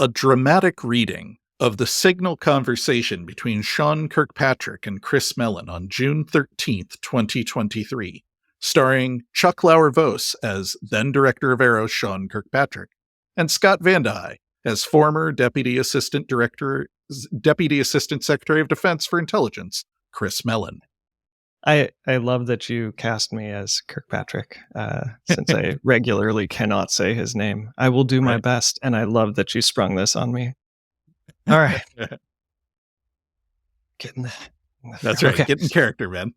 A dramatic reading of the signal conversation between Sean Kirkpatrick and Chris Mellon on June 13th, 2023, starring Chuck Lauer Vose as then Director of AARO Sean Kirkpatrick, and Scott Vandehey as former Deputy Assistant Secretary of Defense for Intelligence, Chris Mellon. I love that you cast me as Kirkpatrick, since I regularly cannot say his name. I will do my best, and I love that you sprung this on me. All right. That's right. Okay. Get in character, man.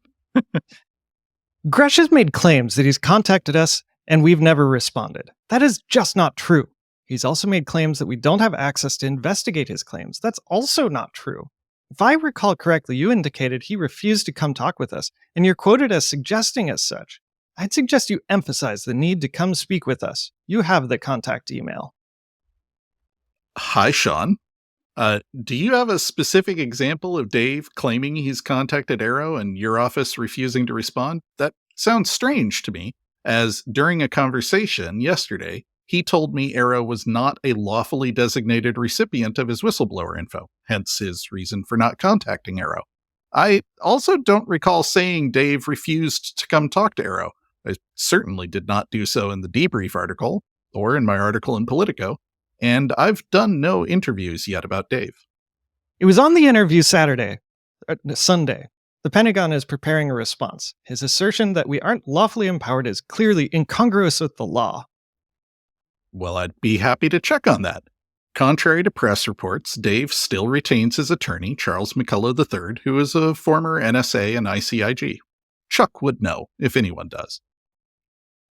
Grusch has made claims that he's contacted us, and we've never responded. That is just not true. He's also made claims that we don't have access to investigate his claims. That's also not true. If I recall correctly, you indicated he refused to come talk with us, and you're quoted as suggesting as such. I'd suggest you emphasize the need to come speak with us. You have the contact email. Hi, Sean. Do you have a specific example of Dave claiming he's contacted AARO and your office refusing to respond? That sounds strange to me, as during a conversation yesterday, he told me AARO was not a lawfully designated recipient of his whistleblower info, hence his reason for not contacting AARO. I also don't recall saying Dave refused to come talk to AARO. I certainly did not do so in the debrief article, or in my article in Politico, and I've done no interviews yet about Dave. It was on the interview Sunday. The Pentagon is preparing a response. His assertion that we aren't lawfully empowered is clearly incongruous with the law. Well, I'd be happy to check on that. Contrary to press reports, Dave still retains his attorney, Charles McCullough III, who is a former NSA and ICIG. Chuck would know, if anyone does.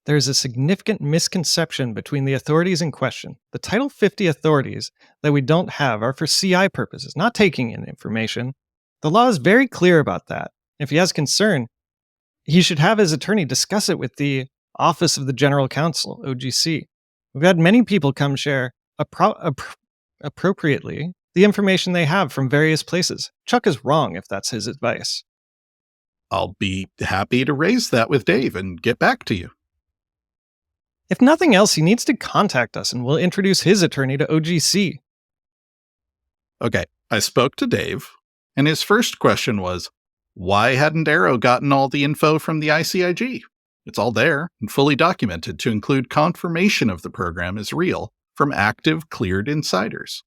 There is a significant misconception between the authorities in question. The Title 50 authorities that we don't have are for CI purposes, not taking in information. The law is very clear about that. If he has concern, he should have his attorney discuss it with the Office of the General Counsel, OGC. We've had many people come share appropriately the information they have from various places. Chuck is wrong if that's his advice. I'll be happy to raise that with Dave and get back to you. If nothing else, he needs to contact us and we'll introduce his attorney to OGC. Okay, I spoke to Dave, and his first question was, why hadn't AARO gotten all the info from the ICIG? It's all there and fully documented to include confirmation of the program is real from active, cleared insiders.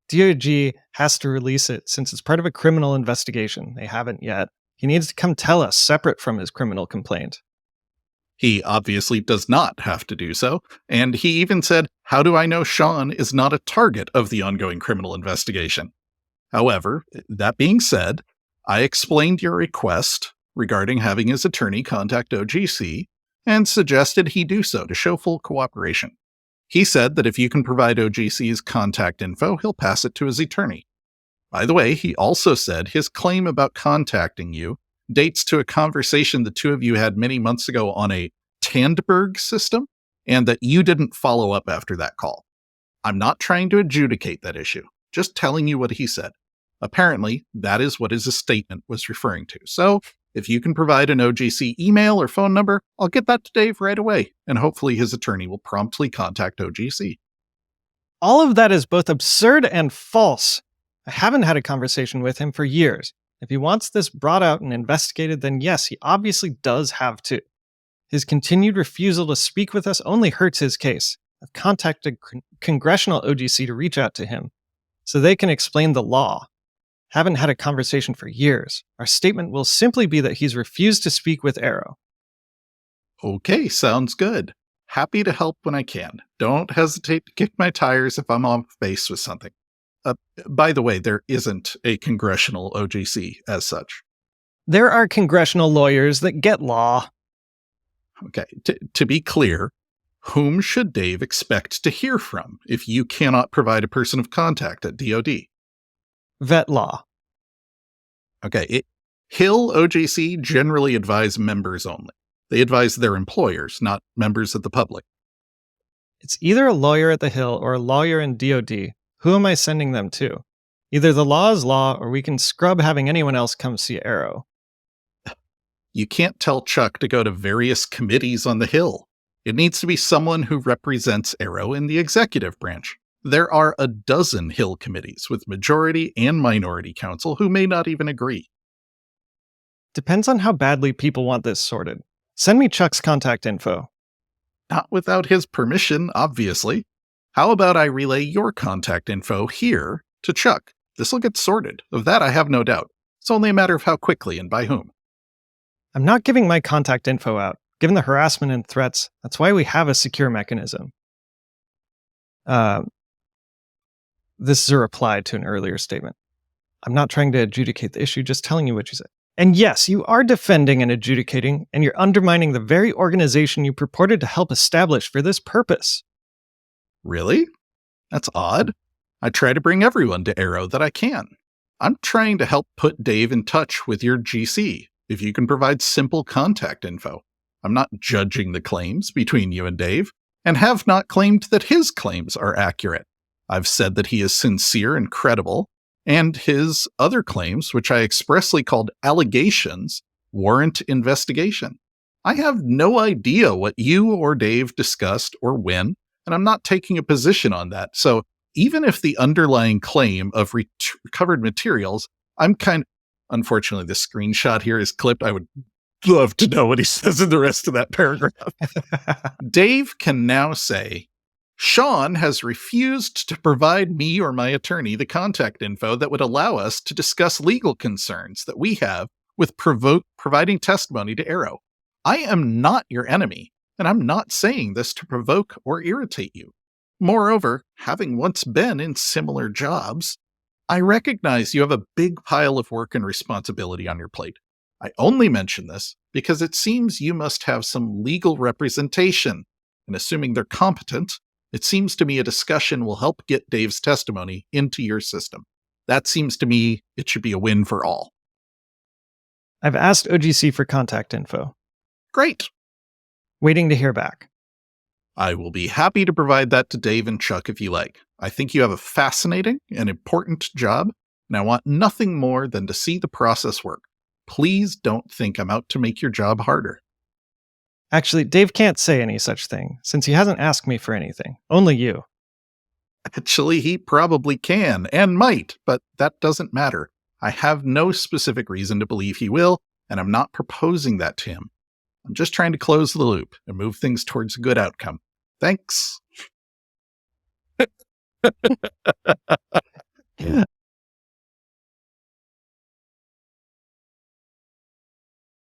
DOJ has to release it since it's part of a criminal investigation. They haven't yet. He needs to come tell us separate from his criminal complaint. He obviously does not have to do so, and he even said, how do I know Sean is not a target of the ongoing criminal investigation? However, that being said, I explained your request regarding having his attorney contact OGC and suggested he do so to show full cooperation. He said that if you can provide OGC's contact info, he'll pass it to his attorney. By the way, he also said his claim about contacting you dates to a conversation the two of you had many months ago on a Tandberg system, and that you didn't follow up after that call. I'm not trying to adjudicate that issue, just telling you what he said. Apparently, that is what his statement was referring to. So, if you can provide an OGC email or phone number, I'll get that to Dave right away, and hopefully his attorney will promptly contact OGC. All of that is both absurd and false. I haven't had a conversation with him for years. If he wants this brought out and investigated, then yes, he obviously does have to. His continued refusal to speak with us only hurts his case. I've contacted congressional OGC to reach out to him so they can explain the law. Haven't had a conversation for years. Our statement will simply be that he's refused to speak with AARO. Okay, sounds good. Happy to help when I can. Don't hesitate to kick my tires if I'm off base with something. By the way, there isn't a congressional OGC as such. There are congressional lawyers that get law. Okay, to be clear, whom should Dave expect to hear from if you cannot provide a person of contact at DOD? Vet law. Okay, Hill OGC generally advise members only. They advise their employers, not members of the public. It's either a lawyer at the Hill or a lawyer in DOD. Who am I sending them to? Either the law is law, or we can scrub having anyone else come see AARO. You can't tell Chuck to go to various committees on the Hill. It needs to be someone who represents AARO in the executive branch. There are a dozen Hill committees with majority and minority counsel who may not even agree. Depends on how badly people want this sorted. Send me Chuck's contact info. Not without his permission, obviously. How about I relay your contact info here to Chuck? This'll get sorted. Of that I have no doubt. It's only a matter of how quickly and by whom. I'm not giving my contact info out. Given the harassment and threats, that's why we have a secure mechanism. This is a reply to an earlier statement. I'm not trying to adjudicate the issue, just telling you what you said. And yes, you are defending and adjudicating, and you're undermining the very organization you purported to help establish for this purpose. Really? That's odd. I try to bring everyone to AARO that I can. I'm trying to help put Dave in touch with your GC, if you can provide simple contact info. I'm not judging the claims between you and Dave, and have not claimed that his claims are accurate. I've said that he is sincere and credible, and his other claims, which I expressly called allegations, warrant investigation. I have no idea what you or Dave discussed or when, and I'm not taking a position on that. So even if the underlying claim of recovered materials, unfortunately, this screenshot here is clipped. I would love to know what he says in the rest of that paragraph. Dave can now say, Sean has refused to provide me or my attorney the contact info that would allow us to discuss legal concerns that we have with providing testimony to AARO. I am not your enemy, and I'm not saying this to provoke or irritate you. Moreover, having once been in similar jobs, I recognize you have a big pile of work and responsibility on your plate. I only mention this because it seems you must have some legal representation, and assuming they're competent, it seems to me a discussion will help get Dave's testimony into your system. That seems to me it should be a win for all. I've asked OGC for contact info. Great. Waiting to hear back. I will be happy to provide that to Dave and Chuck if you like. I think you have a fascinating and important job, and I want nothing more than to see the process work. Please don't think I'm out to make your job harder. Actually, Dave can't say any such thing, since he hasn't asked me for anything. Only you. Actually, he probably can, and might, but that doesn't matter. I have no specific reason to believe he will, and I'm not proposing that to him. I'm just trying to close the loop and move things towards a good outcome. Thanks.